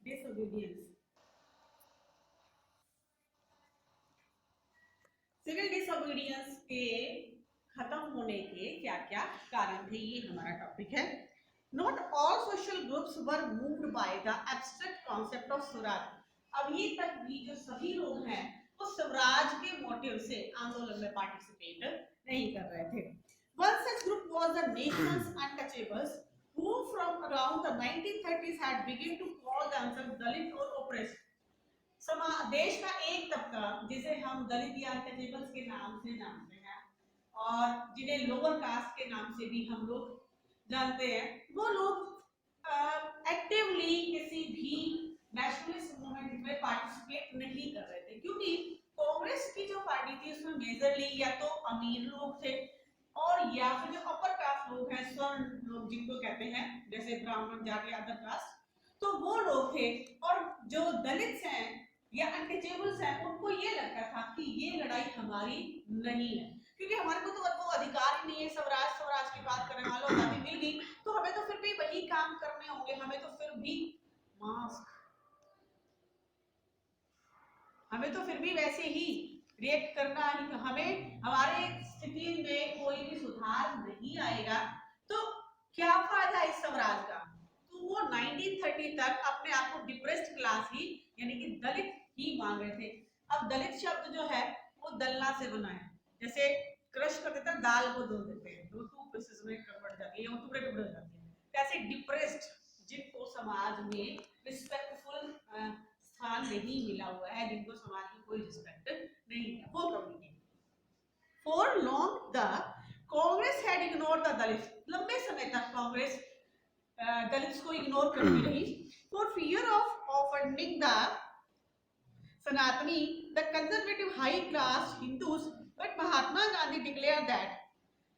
Disobedience. Civil disobedience के खत्म होने के क्या क्या कारण थे, ये हमारा टॉपिक है। Not all social groups were moved by the abstract concept of Swaraj. अभी तक भी जो सभी लोग हैं वो स्वराज के मोटिव से आंदोलन में पार्टिसिपेट नहीं कर रहे थे। One such group was the nation's untouchables, who from around the 1930s had begun to call themselves Dalit or oppressed। देश का एक तबका जिसे हम दलित या अनटचेबल्स के नाम से जानते हैं और जिन्हें लोअर कास्ट के नाम से भी हम लोग जानते हैं, वो लोग एक्टिवली किसी भी नेशनलिस्ट मूवमेंट में पार्टिसिपेट नहीं कर रहे थे, क्योंकि कांग्रेस की जो पार्टी थी उसमें मेजरली या तो अमीर लोग थे और या फिर जो अपर कास्ट लोग हैं, स्वर्ण लोग जिनको कहते हैं, जैसे ब्राह्मण जाति अदर कास्ट, तो वो लोग थे। और जो दलित हैं या अनटचेबल्स हैं, उनको ये लगता था कि ये लड़ाई हमारी नहीं है, क्योंकि हमारे को तो वो अधिकार ही नहीं है। स्वराज की बात करने वालों आजादी मिल गई तो हमें तो फिर भी वही काम करने होंगे, हमें तो फिर भी मास्क, हमें तो फिर भी वैसे ही रिएक्ट करना ही, तो हमें हमारे स्थिति में कोई भी सुधार नहीं आएगा। तो क्या फायदा इस स्वराज का? तो वो 1930 तक अपने आप को डिप्रेस्ड क्लास ही यानी कि दलित ही मान रहे थे। अब दलित शब्द जो है वो दलना से बना है, जैसे क्रश कर देते हैं दाल को, धो देते हैं तो टू पीसेस में कन्वर्ट जाती है, टुकड़े टुकड़े हो जाते हैं। ऐसे डिप्रेस्ड जिनको समाज में रिस्पेक्टफुल स्थान नहीं मिला हुआ है, जिनको समाज की कोई रिस्पेक्ट नहीं है, वो community. For long the Congress had ignored the Dalit. लंबे समय तक कांग्रेस दलित्स को इग्नोर करती रही। For fear of offending the Sanatani, the conservative high class Hindus, but Mahatma Gandhi declare that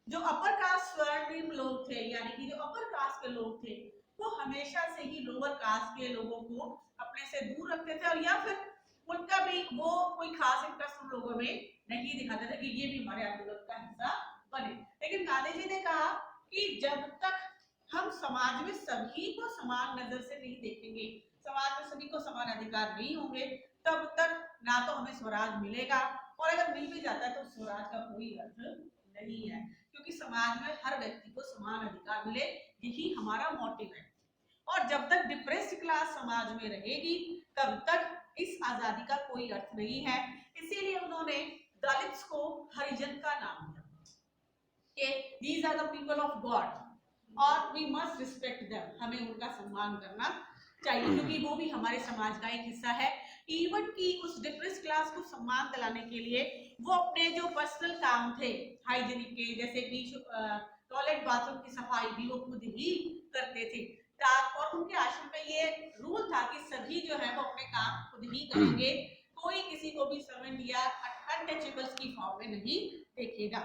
जो अपर कास्ट स्वर्णिम लोग थे, यानी कि जो अपर कास्ट के लोग थे, वो हमेशा से ही लोअर कास्ट के लोगों को अपने से दूर रखते थे, और या फिर उनका भी वो कोई खास इंटरेस्ट उन लोगों में नहीं दिखाते थे कि ये भी हमारे आंदोलन का हिस्सा बने। लेकिन गांधी जी ने कहा कि जब तक हम समाज में सभी को समान नजर से नहीं देखेंगे, समाज में सभी को समान अधिकार नहीं होंगे, तब तक ना तो हमें स्वराज मिलेगा, और अगर मिल भी जाता है तो स्वराज का कोई अर्थ नहीं है, क्योंकि समाज में हर व्यक्ति को समान अधिकार मिले, यही हमारा मोटिव है। और जब तक डिप्रेस्ड क्लास समाज में रहेगी तब तक इस आजादी का कोई अर्थ नहीं है। इसीलिए उन्होंने दलित्स को हरिजन का नाम दिया कि these are the people of God और वी मस्ट रिस्पेक्ट देम, हमें उनका सम्मान करना चाहिए, क्योंकि वो भी हमारे समाज का एक हिस्सा है। इवन की उस डिप्रेस्ड क्लास को सम्मान दिलाने के लिए वो अपने जो पर्सनल काम थे हाइजीनिक के, जैसे कि टॉयलेट बाथरूम की सफाई भी वो खुद ही करते थे, और उनके आश्रम में ये रूल था कि सभी जो है वो अपने काम खुद ही करेंगे, कोई किसी को भी सर्वेंट या अनटचेबल्स की फॉर्म में नहीं देखेगा।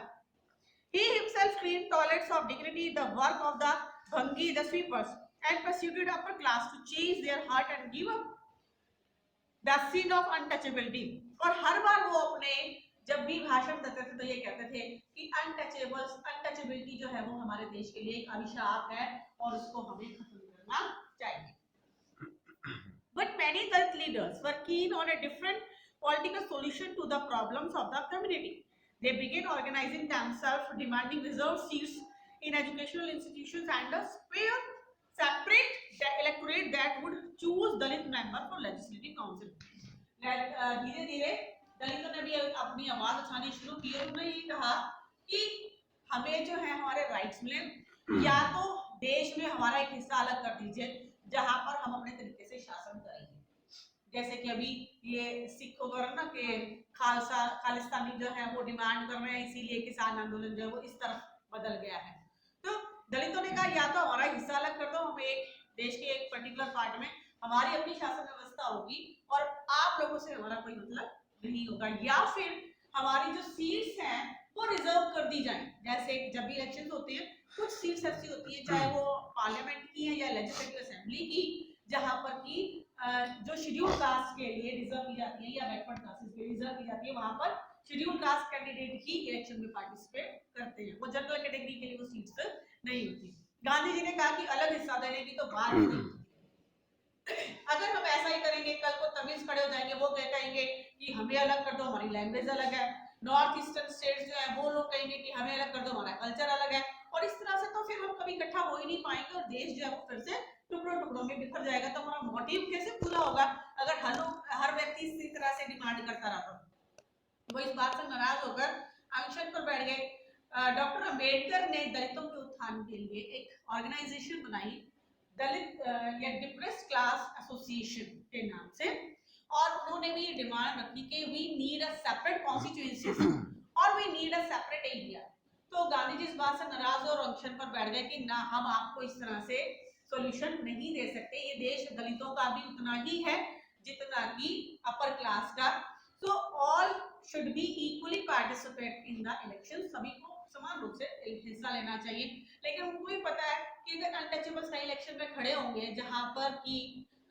He himself cleaned toilets of dignity, the work of the Bhangi, the sweepers, and persuaded upper class to change their heart and give up the sin of untouchability। और हर बार वो अपने जब भी भाषण देते थे तो ये कहते थे कि अनटचेबिलिटी जो है वो हमारे देश के लिए एक अभिशाप है और उसको हमें खत्म करना चाहिए। But many Dalit leaders were keen on a different political solution to the problems of the community. They began organizing themselves, demanding reserved seats in educational institutions and a separate electorate that would choose Dalit member for legislative council। धीरे धीरे दलितों ने भी अपनी आवाज उठानी शुरू की और उन्होंने ये कहा कि हमें जो है हमारे राइट्स मिले, या तो देश में हमारा एक हिस्सा अलग कर दीजिए जहां पर हम अपने तरीके से शासन करेंगे। जैसे कि अभी ये सिख वगैरह ना के खालिस्तानी जो है वो डिमांड कर रहे हैं, इसीलिए किसान आंदोलन जो है वो इस तरफ बदल गया है। तो दलितों ने कहा या तो हमारा हिस्सा अलग कर दो, हम एक देश के एक पर्टिकुलर पार्ट में हमारी अपनी शासन व्यवस्था होगी और आप लोगों से हमारा कोई मतलब नहीं होगा, या फिर हमारी जो सीट्स हैं वो रिजर्व कर दी जाए। जैसे जब भी इलेक्शंस होते हैं कुछ सीट्स ऐसी होती है, चाहे वो पार्लियामेंट की है या लेजिस्लेटिव असेंबली की, जहां पर की जो शेड्यूल कास्ट के लिए रिजर्व की जाती है या बैकवर्ड कास्ट के लिए रिजर्व की जाती है, वहां पर शेड्यूल कास्ट कैंडिडेट ही इलेक्शन में पार्टिसिपेट करते हैं, वो जनरल कैटेगरी के लिए वो सीट्स नहीं होती। गांधी जी ने कहा कि अलग हिस्सा देने की तो बात ही नहीं। अगर हम ऐसा कल को तमिल खड़े हो जाएंगे, वो कहेंगे कि हमें अलग कर दो, हमारी लैंग्वेज अलग है। नॉर्थ ईस्टर्न स्टेट्स जो है वो लोग कहेंगे कि हमें अलग कर दो, हमारा कल्चर अलग है। और इस तरह से तो फिर हम कभी इकट्ठा हो ही नहीं पाएंगे और देश जो है वो फिर से टुकड़ों टुकड़ों में बिखर जाएगा। तो हमारा मोटिव कैसे पूरा होगा अगर हर व्यक्ति इसी तरह से डिमांड करता रहा। वो इस बात से नाराज होकर अनशन पर बैठ गए। डॉक्टर अंबेडकर ने दलितों के उत्थान के लिए एक ऑर्गेनाइजेशन बनाई, दलित या डिप्रेस्ड क्लास एसोसिएशन के नाम से, और उन्होंने भी ये डिमांड रखी कि we need a separate constituencies और we need a separate area. तो गांधी जी इस बात से नाराज और अनशन पर बैठ गए कि ना, हम आपको इस तरह से सॉल्यूशन नहीं दे सकते, ये देश दलितों का भी उतना ही है जितना कि अपर क्लास का। तो all should be equally participate in the election, सभी को समान रूप से हिस्सा लेना चाहिए। लेकिन उनको भी पता है कि अगर अनटचेबल्स का इलेक्शन में खड़े होंगे जहां पर कि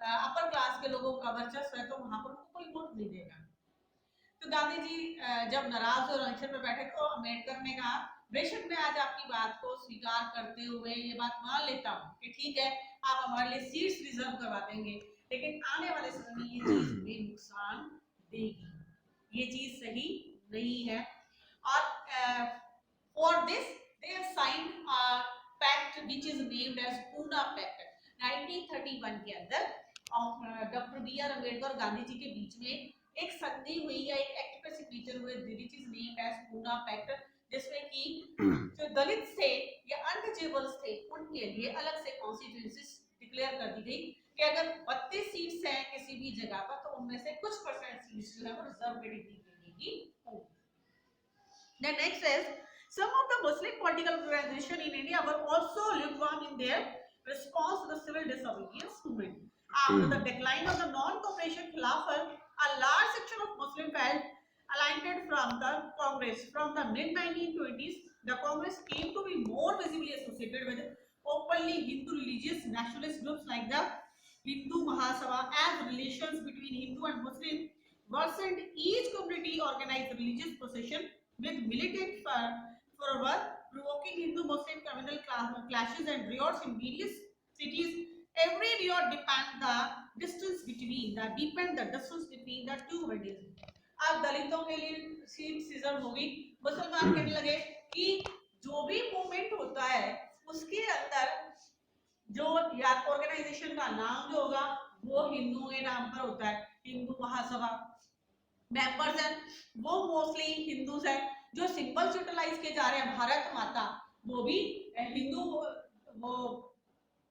अपर क्लास के लोगों का वर्चस्व है, तो वहां पर उनको कोई वोट नहीं देगा। तो गांधी जी जब नाराज और अनशन पर बैठे तो अम्बेडकर ने कहा, बेशक मैं आज आपकी बात को स्वीकार करते हुए ये बात मान लेता हूँ कि ठीक है, आप हमारे लिए सीट्स रिजर्व करवा देंगे, लेकिन आने वाले समय में ये चीज हमें नुकसान देगी, ये चीज सही नहीं है। और for this they have signed a pact which is named as Poona pact. 1931 के अंदर डॉक्टर बी आर अम्बेडकर और गांधी जी के बीच में एक संधि हुई या एक एक्ट पे सिग्नेचर हुए, which is named as Poona pact, जिसमें कि जो दलित थे या अनटचेबल्स थे उनके लिए अलग से कॉन्स्टिट्यूएंसीज डिक्लेयर कर दी गई कि अगर 32 सीट्स हैं किसी भी जगह पर, तो उनमें से कुछ परसेंट सीट्स जो है वो रिजर्व कैटेगरी होगी। Then next is, some of the Muslim political organizations in India were also lukewarm in their response to the civil disobedience movement. After the decline of the non-cooperation Khilafat, a large section of Muslim felt aliened from the Congress. From the mid-1920s, the Congress came to be more visibly associated with openly Hindu religious nationalist groups like the Hindu Mahasabha, as relations between Hindu and Muslim worsened. Each community organized religious procession with militant fervor, provoking Hindu-Muslim communal clashes and riots in various cities. Every riot deepened the distance between the two communities. अब दलितों के लिए seat reserve होगी, मुसलमान कहने लगे कि जो भी मूवमेंट होता है उसके अंदर जो या ऑर्गेनाइजेशन का नाम जो होगा वो हिंदुओं के नाम पर होता है, हिंदू महासभा। मेंबर्स हैं वो मोस्टली हिंदूज हैं, जो सिंबल्स यूटिलाइज किए जा रहे हैं भारत माता, वो भी हिंदू वो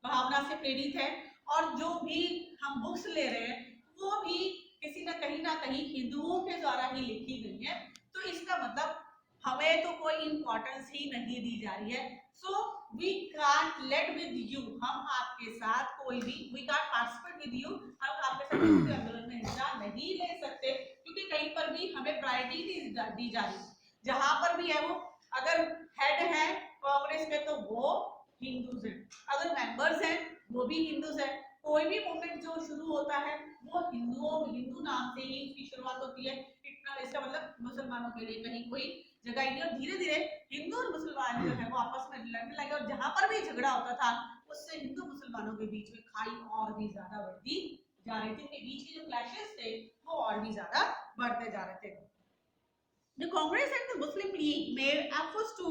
भावना से प्रेरित है, और जो भी हम बुक्स ले रहे हैं वो भी किसी ना कहीं हिंदुओं के द्वारा ही लिखी गई है। तो इसका मतलब हमें तो कोई इंपॉर्टेंस ही नहीं दी जा रही है। So we can't let with you, हम आपके साथ कोई भी, we can't participate with you, हम आपके साथ किसी आंदोलन में हिस्सा नहीं ले सकते, क्योंकि कहीं पर भी हमें प्रायोरिटी दी जा रही। जहां पर भी है वो, अगर हेड है कांग्रेस में तो वो हिंदूज हैं, अगर मेंबर्स हैं वो भी हिंदूज हैं, कोई भी मूवमेंट जो शुरू होता है वो हिंदू नाम से ही उसकी शुरुआत होती है। इतना इसका मतलब मुसलमानों के लिए कहीं कोई जगह ही नहीं, और धीरे धीरे हिंदू और मुसलमान जो है वो आपस में लड़ने लगे, और जहां पर भी झगड़ा होता था उससे हिंदू मुसलमानों के बीच में खाई और भी ज्यादा बढ़ती जा रही थी, उनके बीच के जो क्लैशेस थे वो और भी ज्यादा बढ़ते जा रहे थे। The Congress and the Muslim League made efforts to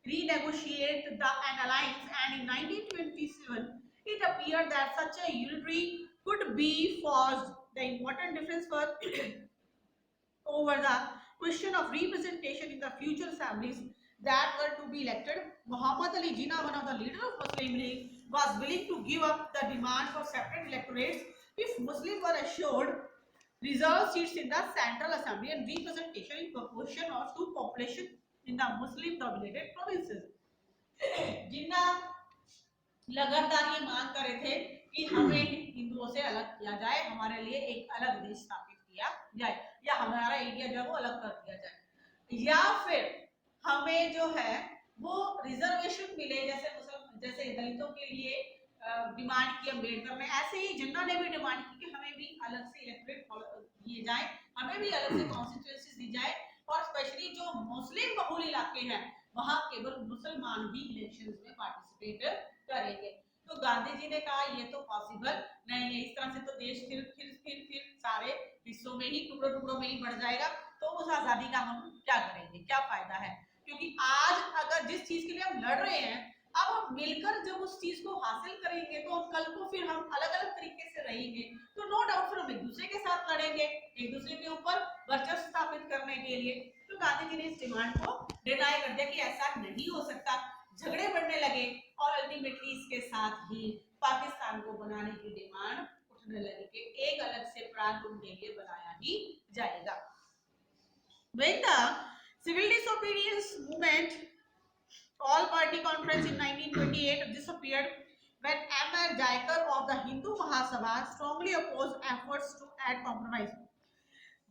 renegotiate an alliance, and in 1927 it appeared that such a unity could be forged. The important difference was over the question of representation in the future assemblies that were to be elected. Muhammad Ali Jinnah, one of the leaders of Muslim League, was willing to give up the demand for separate electorates if Muslims were assured reserved seats in the Central Assembly and representation in proportion or to population in the Muslim-dominated provinces. जिन्ना लगातार ये मांग कर रहे थे कि हमें हिंदुओं से अलग किया जाए, हमारे लिए एक अलग देश स्थापित किया जाए, या हमारा एरिया जो है वो अलग कर दिया जाए, या फिर हमें जो है वो रिजर्वेशन मिले, जैसे दलितों के लिए डिमांड की अम्बेडकर ने, ऐसे ही जिन्ना ने भी डिमांड की कि हमें भी अलग से इलेक्टोरेट दिए जाए, हमें भी अलग से कॉन्स्टिट्यूएंसीज दी जाए, और स्पेशली जो मुस्लिम बहुल इलाके हैं वहां केवल मुसलमान भी इलेक्शंस में पार्टिसिपेट करेंगे। तो गांधी जी ने कहा ये तो पॉसिबल नहीं है, इस तरह से तो देश फिर हिस्सों में ही, टुकड़ों टुकड़ों में ही बढ़ जाएगा, तो उस आजादी का हम क्या करेंगे, क्या फायदा है? क्योंकि आज अगर जिस चीज के लिए हम लड़ रहे हैं, अब हम मिलकर जब उस चीज को हासिल करेंगे तो कल को फिर हम अलग अलग तरीके से रहेंगे, तो नो डाउट फिर हम एक दूसरे के साथ लड़ेंगे, एक दूसरे के ऊपर वर्चस्व स्थापित करने के लिए। तो गांधी जी ने इस डिमांड को डिनाई कर दिया कि ऐसा नहीं हो सकता, झगड़े बढ़ने लगे और अल्टीमेटली इसके साथ ही पाकिस्तान को बनाने की डिमांड उठने लगी कि एक अलग से प्रांत उनके लिए बनाया ही जाएगा। When the civil disobedience movement all party conference in 1928 disappeared, when M.R. Jaikar of the Hindu Mahasabha strongly opposed efforts to add compromise.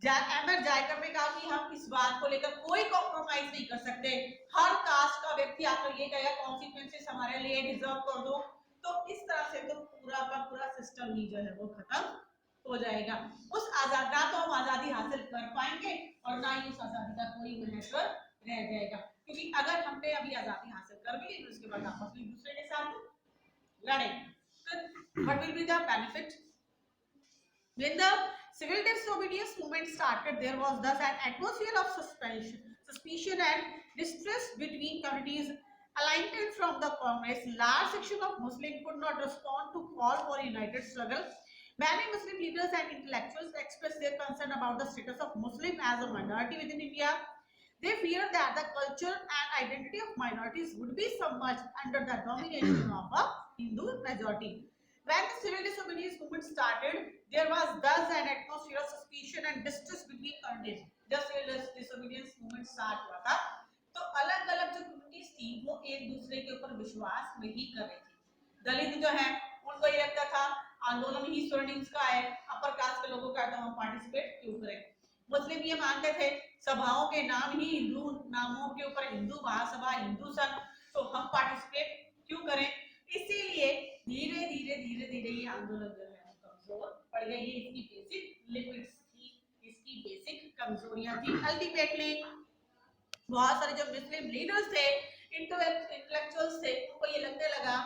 M.R. Jaykar ने कहा कि हम इस बात को लेकर कोई कॉम्प्रोमाइज नहीं कर सकते, हर कास्ट का व्यक्ति आकर ये कहेगा कॉन्सिक्वेंसेस हमारे लिए डिजर्व कर दो, तो इस तरह से तो पूरा का पूरा सिस्टम ही जो है वो खत्म हो जाएगा। उस आजाद ना तो हम आजादी हासिल कर पाएंगे और ना ही उस आजादी का कोई महत्व रह जाएगा, क्योंकि अगर हमने अभी आजादी हासिल कर ली तो उसके बाद आपस में एक दूसरे के साथ लड़ेंगे, तो what will be the benefit? When the civil disobedience movement started, there was thus an atmosphere of suspicion and distrust between communities. Alignment from the Congress, large section of Muslims could not respond to call for a united struggle. Many Muslim leaders and intellectuals expressed their concern about the status of Muslim as a minority within India. They feared that the culture and identity of minorities would be submerged under the domination of a Hindu majority. When the civil disobedience movement started, there was thus an atmosphere of suspicion and distrust between communities. जब civil disobedience movement start हुआ था, तो अलग-अलग जो communities थी, वो एक दूसरे के ऊपर विश्वास नहीं कर रही थी। दलित जो है, उनको ये लगता था आंदोलन ही स्वर्णिम्स का है, अपर कास्ट के लोगों का है, तो हम पार्टिसिपेट क्यों करें? मुस्लिम ये मानते थे सभाओं के नाम ही हिंदू नामों के ऊपर हिंदू महासभा, हिंदू संघ, तो हम पार्टिसिपेट क्यों करें? इसीलिए धीरे धीरे धीरे धीरे ये आंदोलन जो है कमजोर पड़ गई। ये इसकी बेसिक लिमिट्स थी, इसकी बेसिक कमजोरियां थी। अल्टीमेटली बहुत सारे जो मुस्लिम लीडर्स थे, इंटेलेक्चुअल्स थे, उनको ये लगने लगा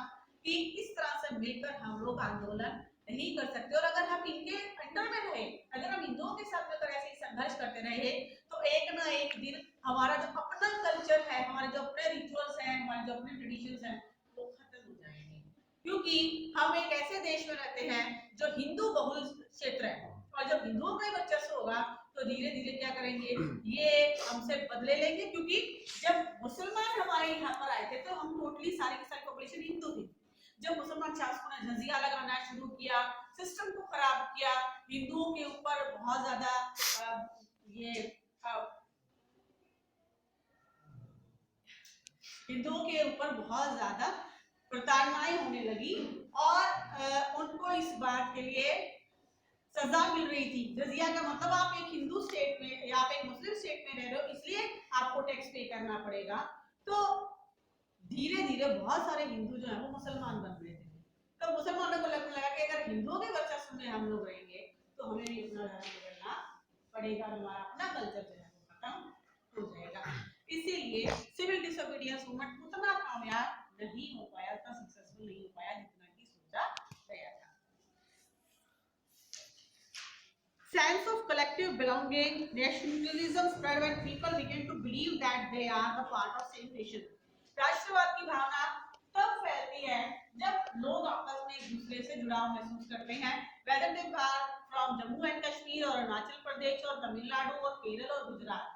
कि इस तरह से मिलकर हम लोग आंदोलन नहीं कर सकते, और अगर हम इनके अंडर में रहे, अगर हम हिंदुओं के साथ मिलकर ऐसे ही संघर्ष करते रहे, तो एक ना एक दिन हमारा जो अपना कल्चर है, हमारे जो अपने रिचुअल्स हैं, हमारे जो अपने ट्रेडिशंस हैं, वो खत्म हो जाएंगे। क्योंकि हम एक ऐसे देश में रहते हैं जो हिंदू बहुल क्षेत्र है, और जब हिंदुओं का वर्चस्व होगा तो धीरे धीरे क्या करेंगे, ये हमसे बदले लेंगे। क्योंकि जब मुसलमान हमारे यहाँ पर आए थे तो हम टोटली सारी की सारी पॉपुलेशन हिंदू थी। जब मुसलमान शासकों ने जजिया लगाना शुरू किया, सिस्टम को खराब किया, हिंदुओं के ऊपर बहुत ज्यादा हिंदुओं के ऊपर बहुत ज्यादा प्रताड़नाएं होने लगी, और उनको इस बात के लिए सजा मिल रही थी। जजिया का मतलब आप एक हिंदू स्टेट में या आप एक मुस्लिम स्टेट में रह रहे हो, इसलिए आपको टैक्स पे करना पड़ेगा। तो धीरे धीरे बहुत सारे हिंदू जो है वो मुसलमान बन रहे थे। तो मुसलमानों को लगने लगा कि अगर हिंदुओं के वर्चस्व में हम लोग रहेंगे तो हमें भी अपना धर्म बदलना पड़ेगा, हमारा अपना कल्चर जो है वो खत्म हो जाएगा। इसीलिए सिविल डिसोबीडियंस मूवमेंट उतना कामयाब नहीं हो पाया, उतना सक्सेसफुल नहीं हो पाया जितना कि सोचा गया था। Sense of collective belonging, nationalism spread when people began to believe that they are the part of same nation. राष्ट्रवाद की भावना तब फैलती है जब लोग आपस में एक दूसरे से जुड़ाव महसूस करते हैं, whether they are from Jammu and Kashmir और अरुणाचल प्रदेश और तमिलनाडु और केरल और गुजरात।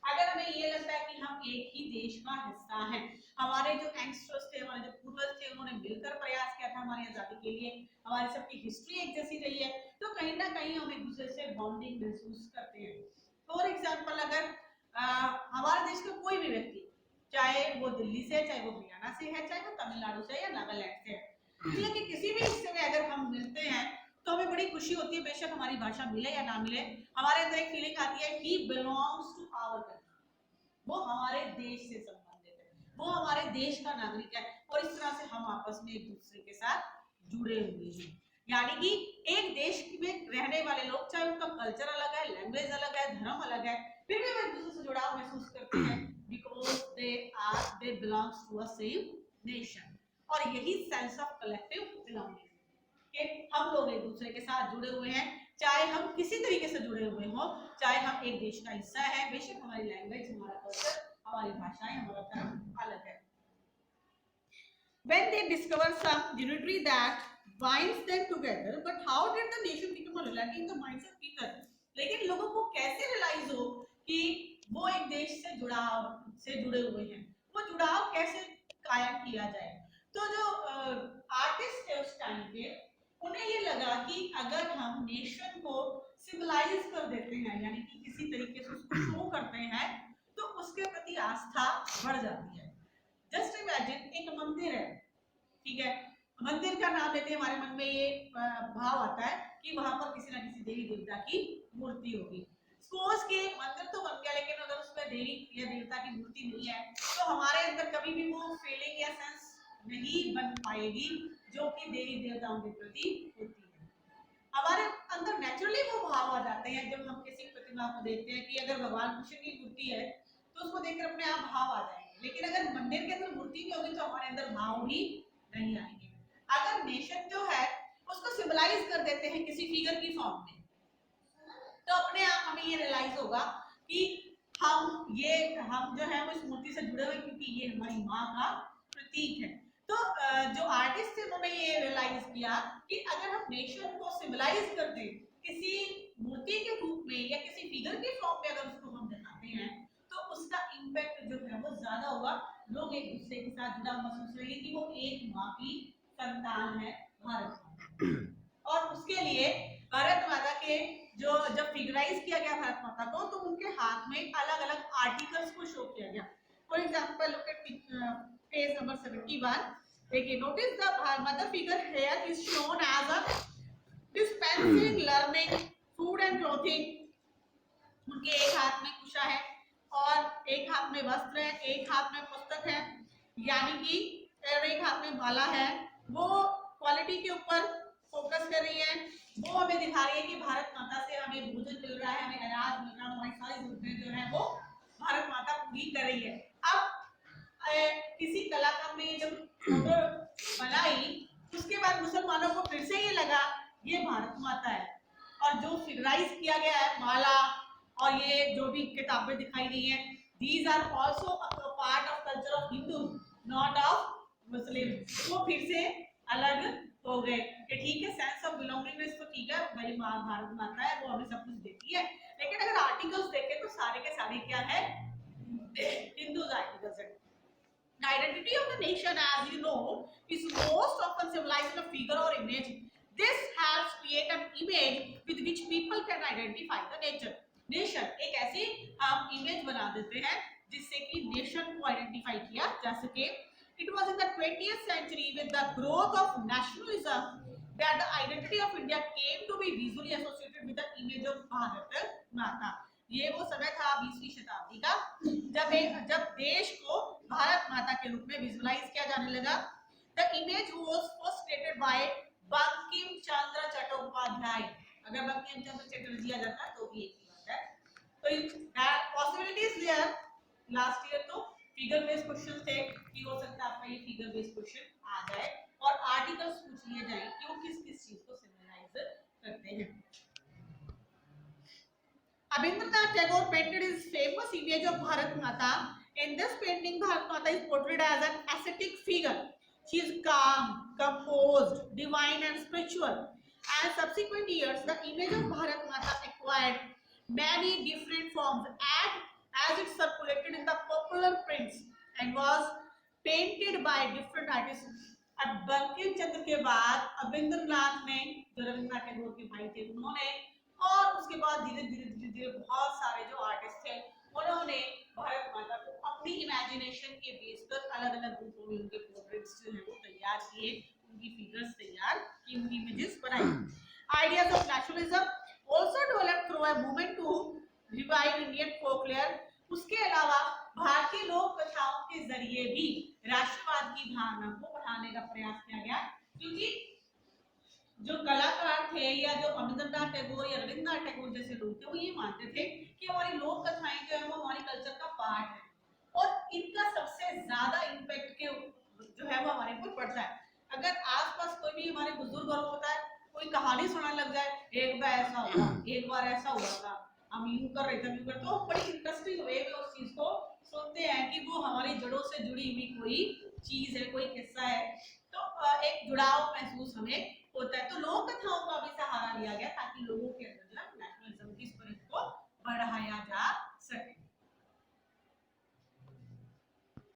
अगर हमें ये लगता है कि हम एक ही देश का हिस्सा हैं, हमारे जो एंसेस्टर्स थे, हमारे जो पूर्वज थे, उन्होंने मिलकर प्रयास किया था हमारी आजादी के लिए, हमारी सबकी हिस्ट्री एक जैसी रही है, तो कहीं ना कहीं हम एक दूसरे से बॉन्डिंग महसूस करते हैं। फॉर एग्जांपल, अगर हमारे देश का कोई भी व्यक्ति, चाहे वो दिल्ली से, चाहे वो हरियाणा से है, चाहे वो तमिलनाडु से या नागालैंड से है, दुनिया के किसी भी हिस्से में अगर हम मिलते हैं तो हमें बड़ी खुशी होती है। बेशक हमारी भाषा मिले या ना मिले, हमारे अंदर एक फीलिंग आती है he belongs to our country, वो हमारे देश से संबंधित है, वो हमारे देश का नागरिक है, और इस तरह से हम आपस में एक दूसरे के साथ जुड़े हुए हैं। यानी कि एक देश में रहने वाले लोग, चाहे उनका कल्चर अलग है, लैंग्वेज अलग है, धर्म अलग है, फिर भी वो एक दूसरे से जुड़ाव महसूस करते हैं, because they belongs to a same nation। और यही सेंस ऑफ कलेक्टिव बिलोंगिंग कि हम लोग एक दूसरे के साथ जुड़े हुए हैं, चाहे हम किसी तरीके से जुड़े हुए हों, चाहे हम एक देश का हिस्सा है, बेशक हमारी लैंग्वेज, हमारा कल्चर, हमारी भाषाएं, हमारा धर्म अलग है। When they discover some unity that binds them together, but how did the nation become a reality in the minds of people? लेकिन लोगों को कैसे रियलाइज हो कि वो एक देश से जुड़े हुए हैं, वो जुड़ाव कैसे कायम किया जाए? तो जो आर्टिस्ट थे उस टाइम पे, उन्हें ये लगा कि अगर हम नेशन को सिविलाइज कर देते हैं, यानी कि किसी तरीके से उसको शो करते हैं, तो उसके प्रति आस्था बढ़ जाती है। जस्ट इमेजिन एक मंदिर है, ठीक है, मंदिर का नाम लेते हैं, हमारे मन में ये भाव आता है कि वहां पर किसी ना किसी देवी देवता की मूर्ति होगी। सपोज के मंदिर तो बन गया, लेकिन अगर उसमें देवी या देवता की मूर्ति नहीं है, तो हमारे अंदर कभी भी वो फीलिंग या सेंस नहीं बन पाएगी जो कि देवी देवताओं के प्रति होती है। हमारे अंदर नेचुरली वो भाव आ जाते हैं जब हम किसी प्रतिमा को देखते हैं कि अगर भगवान कृष्ण की मूर्ति है तो उसको देखकर अपने आप भाव आ जाएंगे, लेकिन अगर मंदिर के अंदर मूर्ति भी होगी तो हमारे अंदर भाव भी नहीं आएंगे। अगर नेशन जो है उसको सिंबलाइज कर देते हैं किसी फिगर की फॉर्म में, तो अपने आप हमें ये रियलाइज होगा कि हम जो है वो इस मूर्ति से जुड़े हुए, क्योंकि ये हमारी माँ का प्रतीक है। तो जो आर्टिस्ट थे उन्होंने ये रियलाइज किया कि अगर हम नेशन को सिंबलाइज कर दें किसी मूर्ति के रूप में या किसी फिगर के फॉर्म में, अगर उसको हम दिखाते हैं तो उसका इम्पैक्ट जो है वो ज्यादा होगा, लोग एक दूसरे के साथ जुड़ा महसूस करेंगे कि वो एक माँ की संतान है, भारत माता। और उसके लिए भारत माता के जब फिगराइज किया गया भारत माता को, तो उनके हाथ में अलग अलग आर्टिकल्स को शो किया गया। For example look at page number 71। देखिए, notice the mother figure here is shown as a dispensing learning food and clothing. उनके एक हाथ में कुशा है और एक हाथ में वस्त्र है, एक हाथ में पुस्तक है, यानी कि एक हाथ में भाला है। वो क्वालिटी के ऊपर फोकस कर रही है, वो हमें दिखा रही है कि भारत माता से हमें भोजन मिल रहा है, हमें अनाज मिल रहा है, हमारी सारी जरूरतें जो है वो भारत माता पूरी कर रही है। अब किसी कलाकार ने जब फोटो बनाई, उसके बाद मुसलमानों को फिर से ये लगा ये भारत माता है, और जो फिगराइज किया गया है माला और ये जो भी किताबें दिखाई गई हैं, these are also a part of culture of Hindu, not of Muslim। वो फिर से अलग हो गए कि ठीक है, सेंस ऑफ बिलोंगिंगनेस तो ठीक है, भाई भारत माता है, वो हमें सब कुछ देती है, लेकिन अगर आर्टिकल्स देखें तो सारे के सारे क्या है, हिंदूज आर्टिकल्स है। The identity of the nation, as you know, is most often symbolized in a figure or image. This helps create an image with which people can identify the nature. Nation एक ऐसी हम image बना देते हैं जिससे कि nation को identify किया जा सके। It was in the 20th century with the growth of nationalism that the identity of India came to be visually associated with the image of Bharat Mata. ये वो समय था 20वीं शताब्दी का जब देश को भारत माता के रूप में विजुअलाइज किया जाने लगा। The image was first created by Bankim Chandra Chattopadhyay. अगर बंकिम चंद्र चटर्जी आ जाता तो भी एक ही बात है। तो पॉसिबिलिटीज देयर। लास्ट ईयर तो फिगर बेस्ड क्वेश्चन थे कि हो सकता है आपका ये फिगर बेस्ड क्वेश्चन आ जाए और आर्टिकल्स पूछ लिए जाए कि वो किस किस चीज को सिंबलाइज करते हैं। Rabindranath Tagore painted his famous image of Bharat Mata. In this painting, Bharat Mata is portrayed as an ascetic figure. She is calm, composed, divine and spiritual. As subsequent years, the image of Bharat Mata acquired many different forms as it circulated in the popular prints and was painted by different artists. अब बंकिम चंद्र के बाद रविंद्रनाथ ने, जो रविंद्रनाथ टैगोर के भाई थे, उन्होंने, और उसके बाद धीरे धीरे बहुत सारे जो आर्टिस्ट थे उन्होंने भारत माता को अपनी इमेजिनेशन के बेस पर अलग अलग रूपों में उनके पोर्ट्रेट्स जो है वो तैयार किए, उनकी फिगर्स तैयार की, उनकी इमेजेस बनाई। Ideas of nationalism also developed through a movement to revive Indian folklore. उसके अलावा भारतीय लोक कथाओं के जरिए भी राष्ट्रवाद की भावना को बढ़ाने का प्रयास किया गया, क्योंकि जो कलाकार थे या जो अमिंद्रनाथ टैगोर या रविंद्रनाथ टैगोर जैसे लोग थे, वो ये मानते थे कि हमारी लोक कथाएं जो है वो हमारी कल्चर का पार्ट है और इनका सबसे ज्यादा इम्पैक्ट के जो है वो हमारे ऊपर पड़ता है। अगर आसपास कोई भी हमारे बुजुर्ग होता है, कोई कहानी सुनाने लग जाए, एक बार ऐसा हुआ, एक बार ऐसा हुआ था, हम यूं कर रहे थे, यूं कर, तो बड़ी इंटरेस्टिंग वे में उस चीज को सुनते हैं कि वो हमारी जड़ों से जुड़ी हुई कोई चीज है, कोई किस्सा है। तो एक जुड़ाव महसूस हमें होता है। तो लोक कथाओं का भी सहारा लिया गया ताकि लोगों के अंदर जो है नेशनलिज्म की स्पिरिट को बढ़ाया